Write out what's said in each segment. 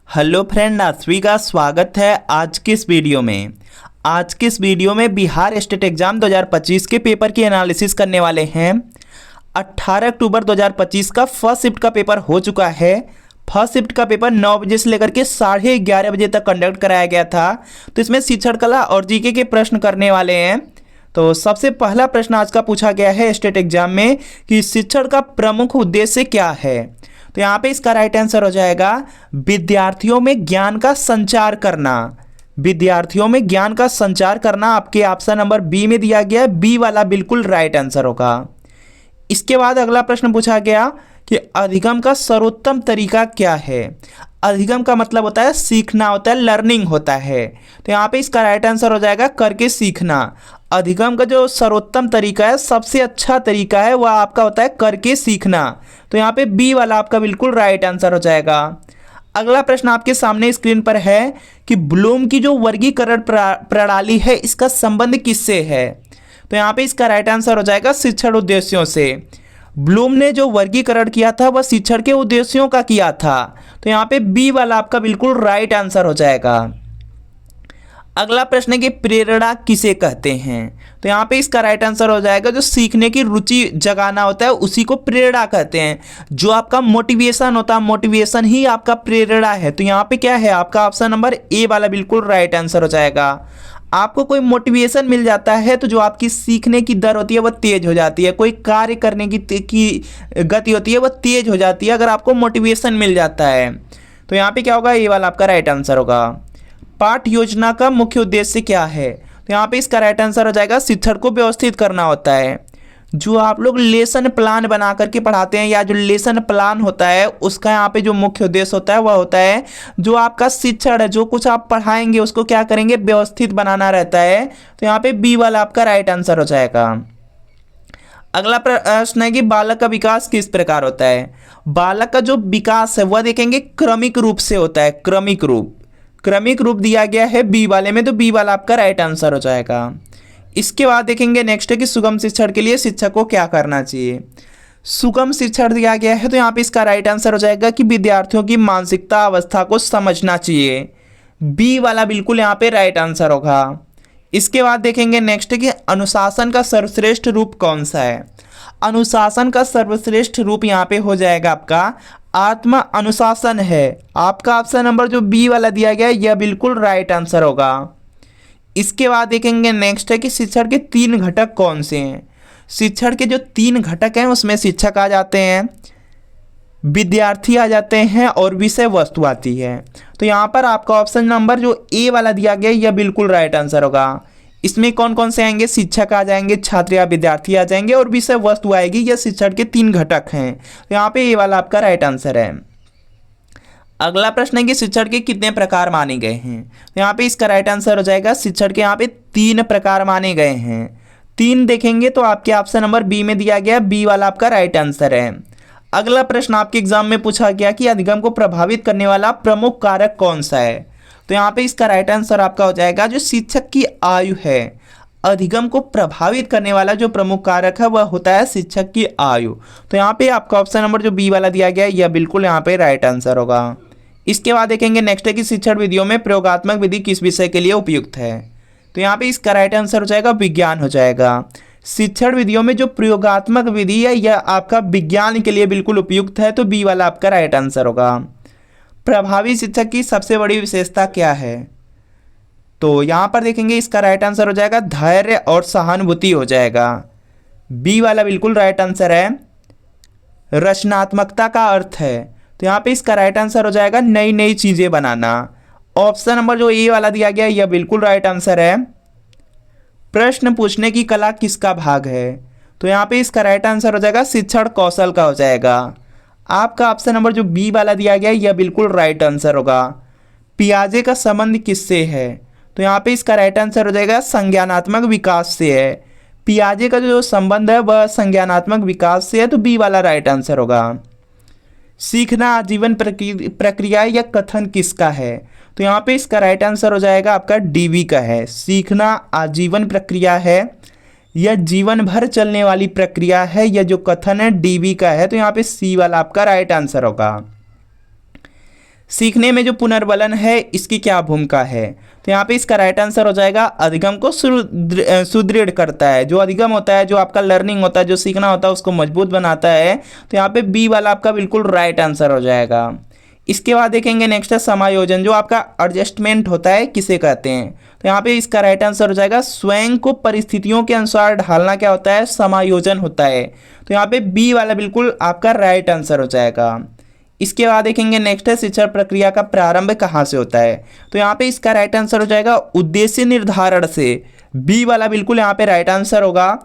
Hello friend, आप सभी का स्वागत है आज के इस वीडियो में। आज के इस वीडियो में बिहार स्टेट एग्जाम 2025 के पेपर की एनालिसिस करने वाले हैं। 18 अक्टूबर 2025 का फर्स्ट शिफ्ट का पेपर हो चुका है। फर्स्ट शिफ्ट का पेपर 9 बजे से लेकर के 11:30 बजे तक कंडक्ट कराया गया था। तो इसमें शिक्षण कला और जीके के प्रश्न करने वाले हैं। तो सबसे पहला प्रश्न आज का पूछा गया है स्टेट एग्जाम में कि शिक्षण का प्रमुख उद्देश्य क्या है। तो यहाँ पे इसका राइट आंसर हो जाएगा विद्यार्थियों में ज्ञान का संचार करना। विद्यार्थियों में ज्ञान का संचार करना आपके ऑप्शन नंबर बी में दिया गया है। बी वाला बिल्कुल राइट आंसर होगा। इसके बाद अगला प्रश्न पूछा गया कि अधिगम का सर्वोत्तम तरीका क्या है। अधिगम का मतलब होता है सीखना, होता है लर्निंग होता है। तो यहाँ पे इसका राइट आंसर हो जाएगा करके सीखना। अधिगम का जो सर्वोत्तम तरीका है, सबसे अच्छा तरीका है, वह आपका होता है करके सीखना। तो यहाँ पे बी वाला आपका बिल्कुल राइट आंसर हो जाएगा। अगला प्रश्न आपके सामने स्क्रीन पर है कि ब्लूम की जो वर्गीकरण प्रणाली है, इसका संबंध किससे है। तो यहाँ पे इसका राइट आंसर हो जाएगा शिक्षण उद्देश्यों से। ब्लूम ने जो वर्गीकरण किया था वह शिक्षण के उद्देश्यों का किया था। तो यहाँ पे बी वाला आपका बिल्कुल राइट आंसर हो जाएगा। अगला प्रश्न है कि प्रेरणा किसे कहते हैं। तो यहाँ पे इसका राइट आंसर हो जाएगा जो सीखने की रुचि जगाना होता है उसी को प्रेरणा कहते हैं। जो आपका मोटिवेशन होता है, मोटिवेशन ही आपका प्रेरणा है। तो यहाँ पे क्या है, आपका ऑप्शन नंबर ए वाला बिल्कुल राइट आंसर हो जाएगा। आपको कोई मोटिवेशन मिल जाता है तो जो आपकी सीखने की दर होती है वह तेज हो जाती है। कोई कार्य करने की गति होती है वह तेज हो जाती है अगर आपको मोटिवेशन मिल जाता है। तो यहाँ पे क्या होगा, ये वाला आपका राइट आंसर होगा। पाठ योजना का मुख्य उद्देश्य क्या है। तो यहाँ पे इसका राइट आंसर हो जाएगा शिक्षण को व्यवस्थित करना होता है। जो आप लोग लेसन प्लान बना करके पढ़ाते हैं या जो लेसन प्लान होता है उसका यहाँ पे जो मुख्य उद्देश्य होता है वह होता है जो आपका शिक्षण है, जो कुछ आप पढ़ाएंगे उसको क्या करेंगे, व्यवस्थित बनाना रहता है। तो यहाँ पे बी वाला आपका राइट आंसर हो जाएगा। अगला प्रश्न है कि बालक का विकास किस प्रकार होता है। बालक का जो विकास है वह देखेंगे क्रमिक रूप से होता है। क्रमिक रूप दिया गया है बी वाले में, तो बी वाला आपका राइट आंसर हो जाएगा। इसके बाद देखेंगे नेक्स्ट है कि सुगम शिक्षण के लिए शिक्षक को क्या करना चाहिए। सुगम शिक्षण दिया गया है तो यहाँ पे इसका राइट आंसर हो जाएगा कि विद्यार्थियों की मानसिकता अवस्था को समझना चाहिए। बी वाला बिल्कुल यहाँ पे राइट आंसर होगा। इसके बाद देखेंगे नेक्स्ट है कि अनुशासन का सर्वश्रेष्ठ रूप कौन सा है। अनुशासन का सर्वश्रेष्ठ रूप यहाँ पे हो जाएगा आपका आत्म अनुशासन है। आपका ऑप्शन नंबर जो बी वाला दिया गया है यह बिल्कुल राइट आंसर होगा। इसके बाद देखेंगे नेक्स्ट है कि शिक्षण के 3 घटक कौन से हैं। शिक्षण के जो 3 घटक हैं उसमें शिक्षक आ जाते हैं, विद्यार्थी आ जाते हैं और विषय वस्तु आती है। तो यहाँ पर आपका ऑप्शन नंबर जो ए वाला दिया गया यह बिल्कुल राइट आंसर होगा। इसमें कौन कौन से आएंगे, शिक्षक आ जाएंगे, छात्र या विद्यार्थी आ जाएंगे और विषय वस्तु आएगी। यह शिक्षण के 3 घटक हैं। तो यहाँ पे ए वाला आपका राइट आंसर है। अगला प्रश्न है कि शिक्षण के कितने प्रकार माने गए हैं। तो यहाँ पे इसका राइट आंसर हो जाएगा शिक्षण के यहाँ पे 3 प्रकार माने गए हैं। 3 देखेंगे तो आपके ऑप्शन नंबर बी में दिया गया, बी वाला आपका राइट आंसर है। अगला प्रश्न आपके एग्जाम में पूछा गया कि अधिगम को प्रभावित करने वाला प्रमुख कारक कौन सा है। तो यहाँ पे इसका राइट आंसर आपका हो जाएगा जो शिक्षक की आयु है। अधिगम को प्रभावित करने वाला जो प्रमुख कारक है वह होता है शिक्षक की आयु। तो यहाँ पे आपका ऑप्शन नंबर जो बी वाला दिया गया है यह बिल्कुल यहाँ पे राइट आंसर होगा। इसके बाद देखेंगे नेक्स्ट है कि शिक्षण विधियों में प्रयोगात्मक विधि किस विषय के लिए उपयुक्त है। तो यहाँ पे इसका राइट आंसर हो जाएगा विज्ञान हो जाएगा। शिक्षण विधियों में जो प्रयोगात्मक विधि है यह आपका विज्ञान के लिए बिल्कुल उपयुक्त है। तो बी वाला आपका राइट आंसर होगा। प्रभावी शिक्षक की सबसे बड़ी विशेषता क्या है। तो यहाँ पर देखेंगे इसका राइट आंसर हो जाएगा धैर्य और सहानुभूति हो जाएगा। बी वाला बिल्कुल राइट आंसर है। रचनात्मकता का अर्थ है। तो यहाँ पे इसका राइट आंसर हो जाएगा नई नई चीजें बनाना। ऑप्शन नंबर जो ए वाला दिया गया यह बिल्कुल राइट आंसर है। प्रश्न पूछने की कला किसका भाग है। तो यहाँ पे इसका राइट आंसर हो जाएगा शिक्षण कौशल का हो जाएगा। आपका ऑप्शन नंबर जो बी वाला दिया गया यह बिल्कुल राइट आंसर होगा। पियाजे का संबंध किससे है। तो यहाँ पे इसका राइट आंसर हो जाएगा संज्ञानात्मक विकास से है। पियाजे का जो संबंध है वह संज्ञानात्मक विकास से है। तो बी वाला राइट आंसर होगा। सीखना आजीवन प्रक्रिया या कथन किसका है। तो यहाँ पे इसका राइट आंसर हो जाएगा आपका डीवी का है। सीखना आजीवन प्रक्रिया है, यह जीवन भर चलने वाली प्रक्रिया है। यह जो कथन है डीवी का है। तो यहाँ पे सी वाला आपका राइट आंसर होगा। सीखने में जो पुनर्बलन है इसकी क्या भूमिका है? तो यहाँ पे इसका राइट आंसर हो जाएगा अधिगम को सुदृढ़ करता है। जो अधिगम होता है, जो आपका लर्निंग होता है, जो सीखना होता है, उसको मजबूत बनाता है। तो यहाँ पे बी वाला आपका बिल्कुल राइट आंसर हो जाएगा। इसके बाद देखेंगे नेक्स्ट है समायोजन। जो आपका एडजस्टमेंट होता है किसे कहते हैं? तो यहाँ पे इसका राइट आंसर हो जाएगा स्वयं को परिस्थितियों के अनुसार ढालना क्या होता है? समायोजन होता है। तो यहाँ पे बी वाला बिल्कुल आपका राइट आंसर हो जाएगा। इसके बाद देखेंगे नेक्स्ट है शिक्षण प्रक्रिया का प्रारंभ कहाँ से होता है? तो यहाँ पे इसका राइट आंसर हो जाएगा उद्देश्य निर्धारण से। बी वाला बिल्कुल यहाँ पे राइट आंसर होगा।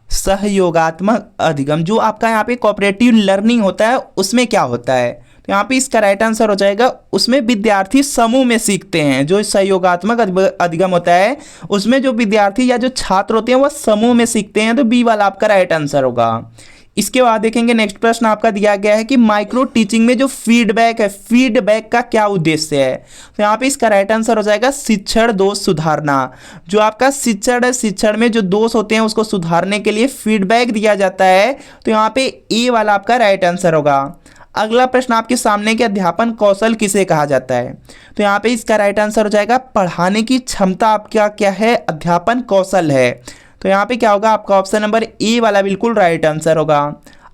सहयोगात्मक अधिगम, जो आपका यहाँ पे कोऑपरेटिव लर्निंग होता है उसमें क्या होता है? तो यहाँ पे इसका राइट आंसर हो जाएगा उसमें विद्यार्थी समूह में सीखते हैं। जो सहयोगात्मक अधिगम होता है उसमें जो विद्यार्थी या जो छात्र होते हैं वह समूह में सीखते हैं। तो बी वाला आपका राइट आंसर होगा। इसके बाद देखेंगे नेक्स्ट प्रश्न आपका दिया गया है कि माइक्रो टीचिंग में जो फीडबैक है, फीडबैक का क्या उद्देश्य है? तो यहाँ पे इसका राइट आंसर हो जाएगा शिक्षण दोष सुधारना। जो आपका शिक्षण है, शिक्षण में जो दोष होते हैं उसको सुधारने के लिए फीडबैक दिया जाता है। तो यहाँ पे ए वाला आपका राइट आंसर होगा। अगला प्रश्न आपके सामने कि अध्यापन कौशल किसे कहा जाता है? तो यहाँ पे इसका राइट आंसर हो जाएगा पढ़ाने की क्षमता आपका क्या है? अध्यापन कौशल है। तो यहाँ पे क्या होगा? आपका ऑप्शन नंबर ए वाला बिल्कुल राइट आंसर होगा।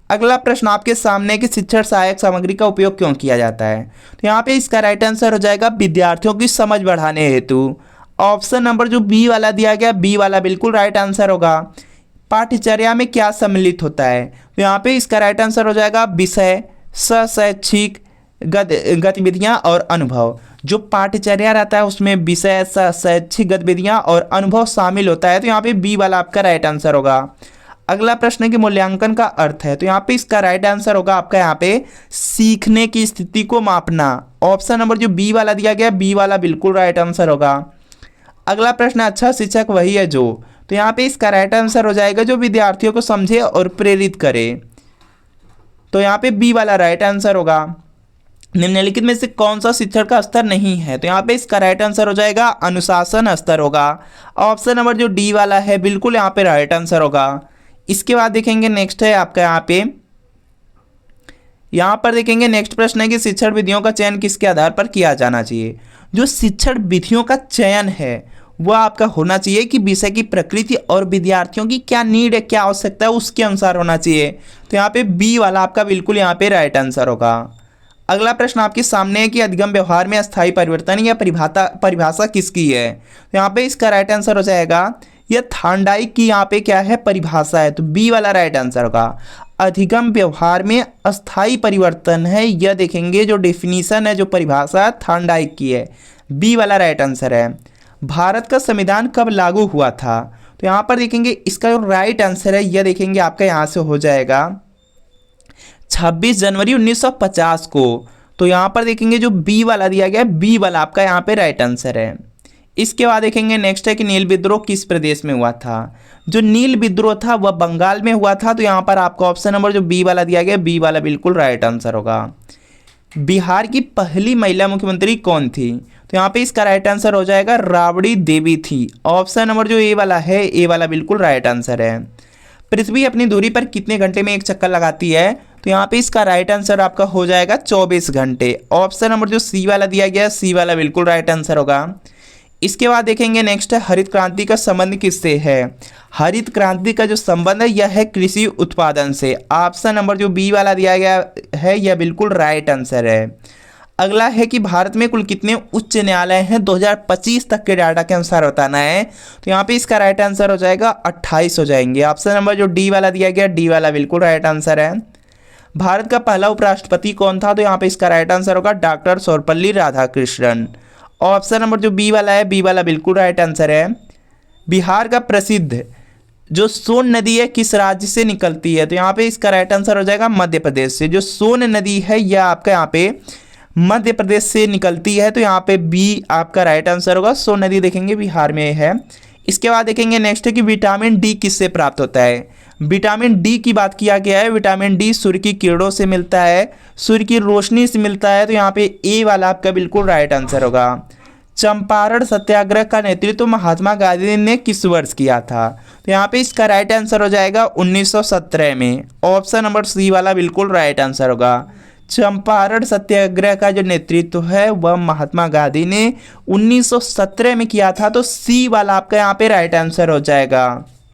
अगला प्रश्न आपके सामने कि शिक्षण सहायक सामग्री का उपयोग क्यों किया जाता है? तो यहाँ पे इसका राइट आंसर हो जाएगा विद्यार्थियों की समझ बढ़ाने हेतु। ऑप्शन नंबर जो बी वाला दिया गया, बी वाला बिल्कुल राइट आंसर होगा। पाठ्यचर्या में क्या सम्मिलित होता है? तो यहाँ पे इसका राइट आंसर हो जाएगा विषय, शैक्षिक गतिविधियां और अनुभव। जो पाठ्यचर्या रहता है उसमें विषय, शैक्षिक गतिविधियां और अनुभव शामिल होता है। तो यहाँ पे बी वाला आपका राइट आंसर होगा। अगला प्रश्न के मूल्यांकन का अर्थ है? तो यहाँ पे इसका राइट आंसर होगा आपका यहाँ पे सीखने की स्थिति को मापना। ऑप्शन नंबर जो बी वाला दिया गया, बी वाला बिल्कुल राइट आंसर होगा। अगला प्रश्न अच्छा शिक्षक वही है जो। तो यहाँ पे इसका राइट आंसर हो जाएगा जो विद्यार्थियों को समझे और प्रेरित करे। तो यहाँ पे बी वाला राइट आंसर होगा। निम्नलिखित में से कौन सा शिक्षण का स्तर नहीं है? तो यहाँ पे इसका राइट आंसर हो जाएगा अनुशासन स्तर होगा। ऑप्शन नंबर जो डी वाला है बिल्कुल यहाँ पे राइट आंसर होगा। इसके बाद देखेंगे नेक्स्ट है आपका यहाँ पर देखेंगे नेक्स्ट प्रश्न है कि शिक्षण विधियों का चयन किसके आधार पर किया जाना चाहिए? जो शिक्षण विधियों का चयन है वह आपका होना चाहिए कि विषय की प्रकृति और विद्यार्थियों की क्या नीड है, क्या आवश्यकता है, उसके अनुसार होना चाहिए। तो यहाँ पे बी वाला आपका बिल्कुल यहाँ पे राइट आंसर होगा। अगला प्रश्न आपके सामने है कि अधिगम व्यवहार में अस्थायी परिवर्तन या परिभाषा किसकी है? तो यहाँ पे इसका राइट आंसर हो जाएगा यह थांडाइक की यहाँ पे क्या है? परिभाषा है। तो बी वाला राइट आंसर होगा। अधिगम व्यवहार में अस्थायी परिवर्तन है, यह देखेंगे जो डेफिनीशन है, जो परिभाषा थांडाइक की है। बी वाला राइट आंसर है। भारत का संविधान कब लागू हुआ था? तो यहाँ पर देखेंगे इसका जो राइट आंसर है यह देखेंगे आपका यहाँ से हो जाएगा 26 जनवरी 1950 को। तो यहाँ पर देखेंगे जो बी वाला दिया गया है, बी वाला आपका यहाँ पे राइट आंसर है। इसके बाद देखेंगे नेक्स्ट है कि नील विद्रोह किस प्रदेश में हुआ था? जो नील विद्रोह था वह बंगाल में हुआ था। तो यहाँ पर आपका ऑप्शन नंबर जो बी वाला दिया गया, बी वाला बिल्कुल राइट आंसर होगा। बिहार की पहली महिला मुख्यमंत्री कौन थी? तो यहाँ पे इसका राइट आंसर हो जाएगा राबड़ी देवी थी। ऑप्शन नंबर जो ए वाला है, ए वाला बिल्कुल राइट आंसर है। पृथ्वी अपनी दूरी पर कितने घंटे में एक चक्कर लगाती है? तो यहाँ पे इसका राइट आंसर आपका हो जाएगा 24 घंटे। ऑप्शन नंबर जो सी वाला दिया गया, सी वाला बिल्कुल राइट आंसर होगा। इसके बाद देखेंगे नेक्स्ट है हरित क्रांति का संबंध किससे है? हरित क्रांति का जो संबंध है यह है कृषि उत्पादन से। ऑप्शन नंबर जो बी वाला दिया गया है यह बिल्कुल राइट आंसर है। अगला है कि भारत में कुल कितने उच्च न्यायालय हैं 2025 तक के डाटा के अनुसार बताना है। तो यहाँ पे इसका राइट आंसर हो जाएगा 28 हो जाएंगे। ऑप्शन नंबर जो डी वाला दिया गया, डी वाला बिल्कुल राइट आंसर है। भारत का पहला उपराष्ट्रपति कौन था? तो यहाँ पे इसका राइट आंसर होगा doctor Sarvepalli Radhakrishnan. Option number जो बी वाला है, बी वाला बिल्कुल राइट आंसर है। बिहार का प्रसिद्ध जो सोन नदी है किस राज्य से निकलती है? तो यहाँ पे इसका राइट आंसर हो जाएगा मध्य प्रदेश से। जो सोन नदी है यह आपका यहाँ पे मध्य प्रदेश से निकलती है। तो यहाँ पे बी आपका राइट आंसर होगा। सोन नदी देखेंगे बिहार में है। इसके बाद देखेंगे नेक्स्ट है कि विटामिन डी किससे प्राप्त होता है? विटामिन डी की बात किया गया है। विटामिन डी सूर्य की किरणों से मिलता है, सूर्य की रोशनी से मिलता है। तो यहाँ पे ए वाला आपका बिल्कुल राइट आंसर होगा। चंपारण सत्याग्रह का नेतृत्व महात्मा गांधी ने किस वर्ष किया था? तो यहाँ पे इसका राइट आंसर हो जाएगा 1917 में। ऑप्शन नंबर सी वाला बिल्कुल राइट आंसर होगा। चंपारण सत्याग्रह का जो नेतृत्व है वह महात्मा गांधी ने 1917 में किया था। तो सी वाला आपका यहाँ पे राइट आंसर हो जाएगा।